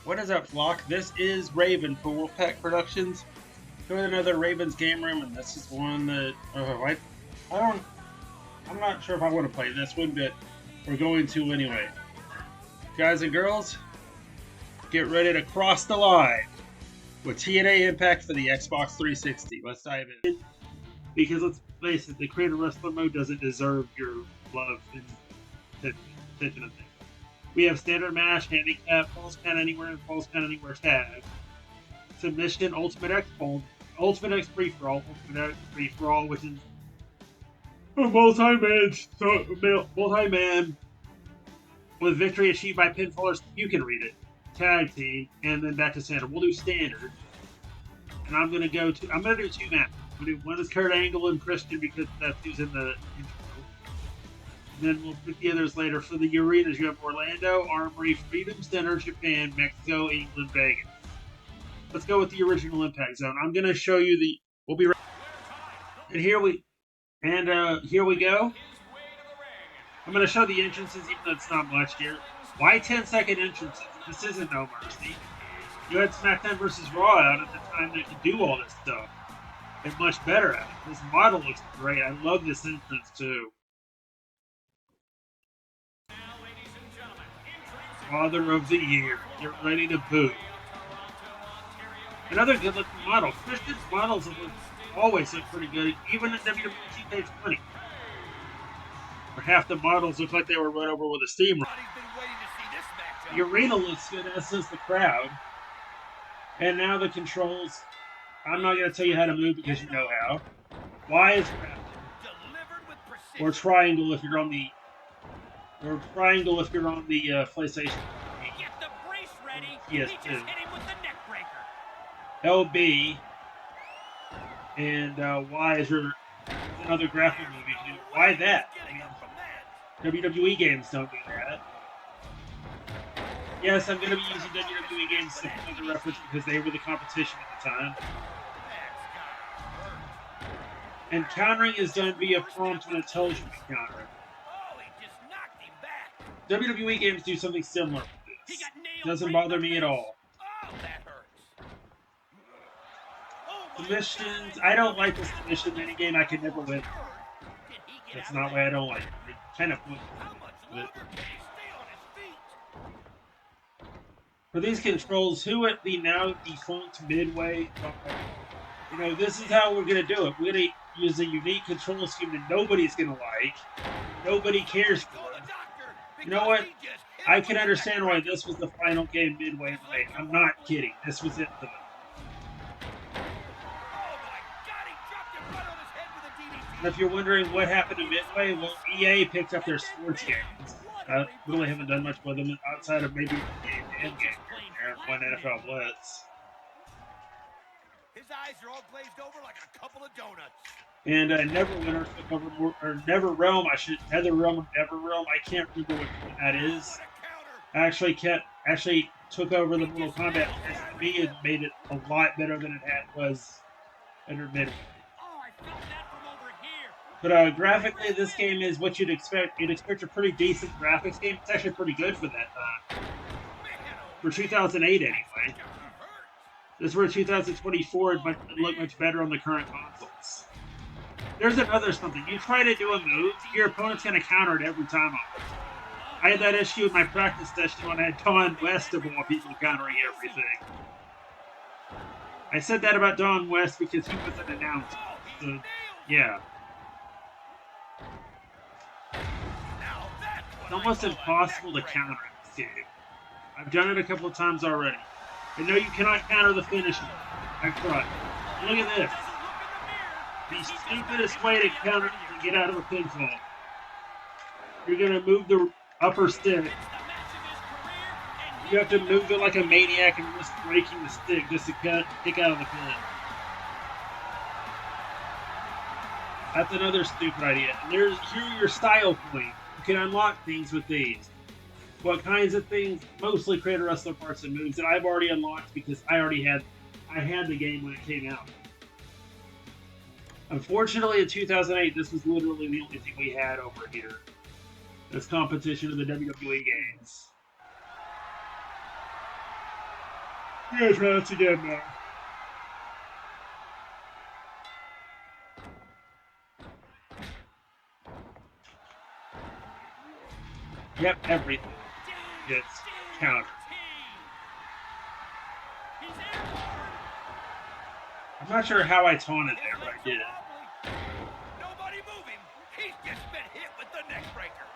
What is up, flock? This is Raven for Wildcat Productions. Doing another Raven's game room, and this is one that I'm not sure if I want to play this one, but we're going to anyway. Guys and girls, get ready to cross the line with TNA Impact for the Xbox 360. Let's dive in. Because let's face it, the Creator Wrestler mode doesn't deserve your love and attention of things. We have standard match, handicap, false count anywhere, and false count anywhere tag. Submission, ultimate X free for all, ultimate X free for all, which is a multi-man with victory achieved by pinfallers. You can read it. Tag team, and then back to standard. We'll do standard, and I'm gonna do two matches. One is Kurt Angle and Christian because that's who's in the intro. Then we'll put the others later. For the arenas, you have Orlando, Armory, Freedom Center, Japan, Mexico, England, Vegas. Let's go with the original Impact Zone. I'm going to show you the. We'll be right. And here we go. I'm going to show the entrances, even though it's not much here. Why 10-second entrances? This isn't No Mercy. You had SmackDown versus Raw out at the time that could do all this stuff. And much better at it. This model looks great. I love this entrance too. Father of the Year. Get ready to boo. Another good looking model. Christian's models always look pretty good, even in WWE 2K20. Where half the models look like they were run over with a steamroller. The arena looks good, as does the crowd. And now the controls. I'm not going to tell you how to move because you know how. Y is crouch. Or triangle if you're on the. Or triangle if you're on the PlayStation. Get the brace ready. Yes, he just hit him with the neck breaker. LB and Y is your another graphic movie. Why that? WWE games don't do that. Yes, I'm going to be using WWE games as a reference because they were the competition at the time. And countering is done via prompt when it tells you to counter. WWE games do something similar with this. Doesn't bother me at all. Submissions, I don't like the submission minigame. I can never win. That's not why I don't like it. It kind of it. For these controls, who at the now defunct Midway, you know, this is how we're going to do it. We're going to use a unique control scheme that nobody's going to like. Nobody cares for. You know what? I can understand why this was the final game Midway played. I'm not kidding. This was it for them. And if you're wondering what happened to Midway, well, EA picked up their sports games. We really haven't done much with them outside of maybe game and game and one NFL Blitz. His eyes are all glazed over like a couple of donuts. And Neverwinter took over, or NetherRealm, NetherRealm or NeverRealm, I can't remember which one that is. Actually took over the Mortal Kombat SMB and made it a lot better than it was under Midway. But graphically, this game is what you'd expect. You'd expect a pretty decent graphics game. It's actually pretty good for that time. For 2008, anyway. This were 2024, it might look much better on the current consoles. There's another something. You try to do a move, your opponent's going to counter it every time. I had that issue in my practice session when I had Don West of all people countering everything. I said that about Don West because he was an announcer. So, yeah. It's almost impossible to counter in this game. I've done it a couple of times already. I know you cannot counter the finisher. I've tried. Look at this. The stupidest way to counter to get out of a pinfall. You're going to move the upper stick. You have to move it like a maniac and risk breaking the stick just to kick out of the pin. That's another stupid idea. And here are your style points. You can unlock things with these. What kinds of things? Mostly Creator Wrestler parts and moves that I've already unlocked because I had the game when it came out. Unfortunately, in 2008, this was literally the only thing we had over here. This competition of the WWE games. I'm gonna try this again now. Yep, everything gets countered. I'm not sure how I taunted there, but I did. Nobody moving. He's just been hit with the neck breaker.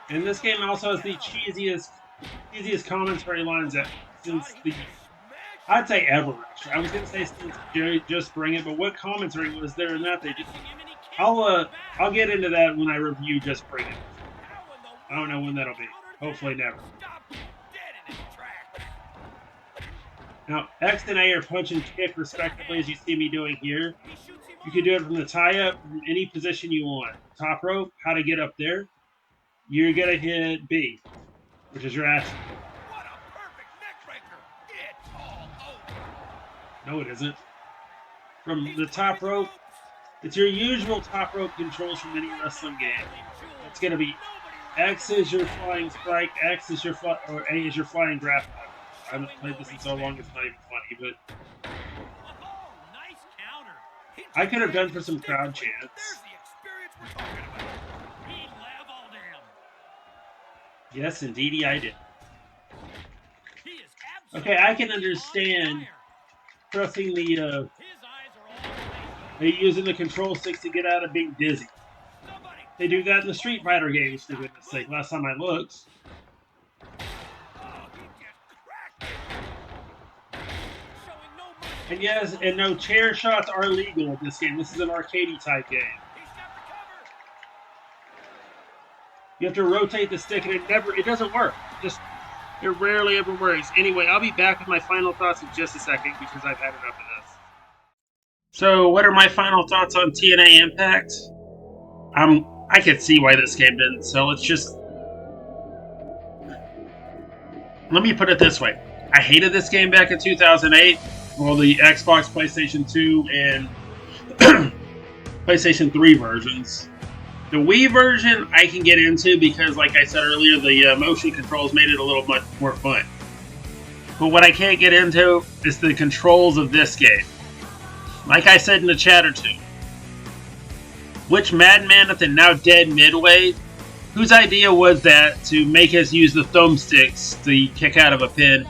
And this game also has the cheesiest commentary lines that since the I'd say ever. Actually, I was gonna say since Just Bring It, but what commentary was there in that? They just I'll get into that when I review Just Bring It. I don't know when that'll be. Hopefully never. Now, X and A are punch and kick respectively, as you see me doing here. You can do it from the tie-up, from any position you want. Top rope, how to get up there. You're going to hit B, which is your action. What a perfect neck breaker. It's all over. No, it isn't. From the top rope, it's your usual top rope controls from any wrestling game. It's going to be X is your flying strike, X is your or A is your flying grapple. I haven't played this in so long it's not even funny, but I could have done for some crowd chants. Yes, indeedy I did. Okay, I can understand pressing the using the control sticks to get out of being dizzy. They do that in the Street Fighter games, for goodness sake. Last time I looked. And yes, and no chair shots are legal in this game. This is an arcadey type game. You have to rotate the stick, and it doesn't work. It rarely ever works. Anyway, I'll be back with my final thoughts in just a second because I've had enough of this. So, what are my final thoughts on TNA Impact? I could see why this game didn't sell. It's just, let me put it this way: I hated this game back in 2008. Well, the Xbox, PlayStation 2, and PlayStation 3 versions. The Wii version I can get into because, like I said earlier, the motion controls made it a little much more fun. But what I can't get into is the controls of this game. Like I said in the chat or two, which madman at the now dead Midway, whose idea was that to make us use the thumbsticks to kick out of a pin,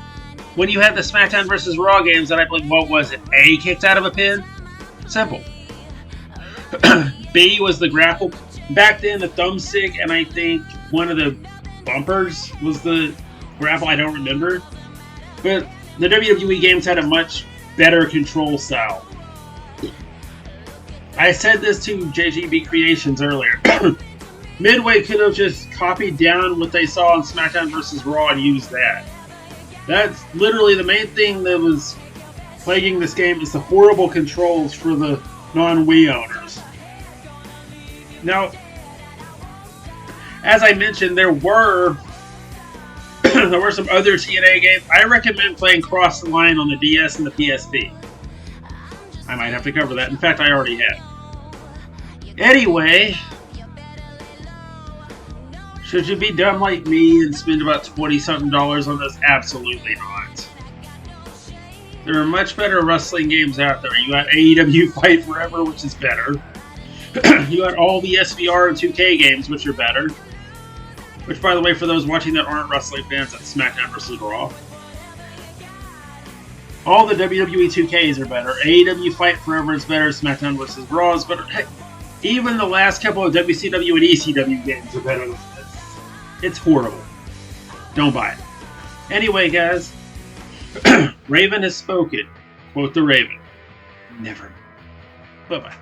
when you had the SmackDown vs. Raw games that I played, what was it? A kicked out of a pin? Simple. B was the grapple. Back then, the thumbstick, and I think one of the bumpers was the grapple. I don't remember. But the WWE games had a much better control style. I said this to JGB Creations earlier. Midway could have just copied down what they saw on SmackDown vs. Raw and used that. That's literally the main thing that was plaguing this game is the horrible controls for the non-Wii owners. Now, as I mentioned, there were some other TNA games. I recommend playing Cross the Line on the DS and the PSP. I might have to cover that. In fact, I already have. Anyway, should you be dumb like me and spend about $20-something on this? Absolutely not. There are much better wrestling games out there. You got AEW Fight Forever, which is better. You got all the SVR and 2K games, which are better. Which, by the way, for those watching that aren't wrestling fans, that's SmackDown vs. Raw. All the WWE 2Ks are better. AEW Fight Forever is better. SmackDown vs. Raw is better. Heck, even the last couple of WCW and ECW games are better than this. It's horrible. Don't buy it. Anyway, guys, Raven has spoken. Quote the Raven. Never. Bye-bye.